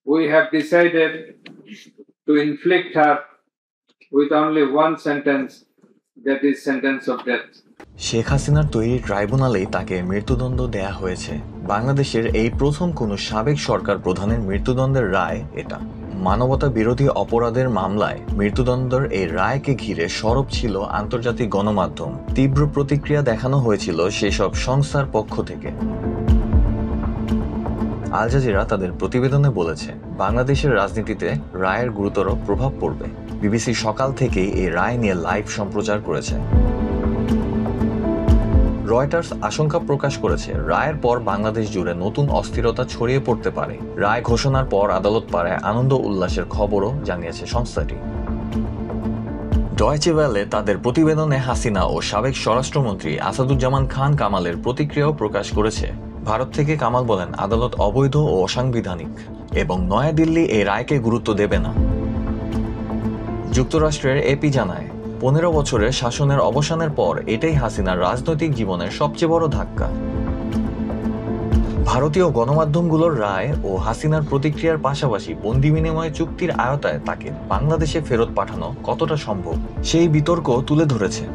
we have decided to inflict her with only one sentence, that is sentence of death. Sheikh হাসিনার তৈরি ট্রাইব্যুনালেই তাকে মৃত্যুদণ্ড দেয়া হয়েছে। বাংলাদেশের এই প্রথম কোনো সাবেক সরকার প্রধানের মৃত্যুদণ্ডের রায় এটা। মানবতা বিরোধী অপরাধের মামলায় মৃত্যুদণ্ডের এই রায়কে ঘিরে সরব ছিল আন্তর্জাতিক গণমাধ্যম। তীব্র প্রতিক্রিয়া দেখানো হয়েছিল সেসব সংস্থার পক্ষ থেকে। আল জাজিরা তাদের প্রতিবেদনে বলেছে, বাংলাদেশের রাজনীতিতে রায়ের গুরুতর প্রভাব পড়বে। বিবিসি সকাল থেকেই এই রায় নিয়ে লাইভ সম্প্রচার করেছে। রয়টার্স আশঙ্কা প্রকাশ করেছে, রায়ের পর বাংলাদেশ জুড়ে নতুন অস্থিরতা ছড়িয়ে পড়তে পারে। রায় ঘোষণার পর আদালত পাড়ায় আনন্দ উল্লাসের খবরও জানিয়েছে সংস্থাটি। ডয়েচে ওয়েলে তাদের প্রতিবেদনে হাসিনা ও সাবেক স্বরাষ্ট্রমন্ত্রী আসাদুজ্জামান খান কামালের প্রতিক্রিয়াও প্রকাশ করেছে। ভারত থেকে কামাল বলেন, আদালত অবৈধ ও অসাংবিধানিক এবং নয়াদিল্লি এই রায়কে গুরুত্ব দেবে না। যুক্তরাষ্ট্রের এপি জানায়, 15 বছরের শাসনের অবসানের পর এটাই হাসিনার রাজনৈতিক জীবনের সবচেয়ে বড় ধাক্কা। ভারতীয় গণমাধ্যমগুলোর রায় ও হাসিনার প্রতিক্রিয়ার পাশাপাশি বন্দি বিনিময় চুক্তির আওতায় তাকে বাংলাদেশে ফেরত পাঠানো কতটা সম্ভব সেই বিতর্ক তুলে ধরেছে।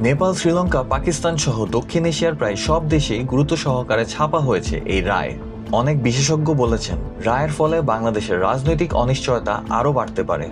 নেপাল, শ্রীলঙ্কা, পাকিস্তান সহ দক্ষিণ এশিয়ার প্রায় সব দেশেই গুরুত্ব সহকারে ছাপা হয়েছে এই রায়। অনেক বিশেষজ্ঞ বলেছেন, রায়ের ফলে বাংলাদেশের রাজনৈতিক অনিশ্চয়তা আরও বাড়তে পারে।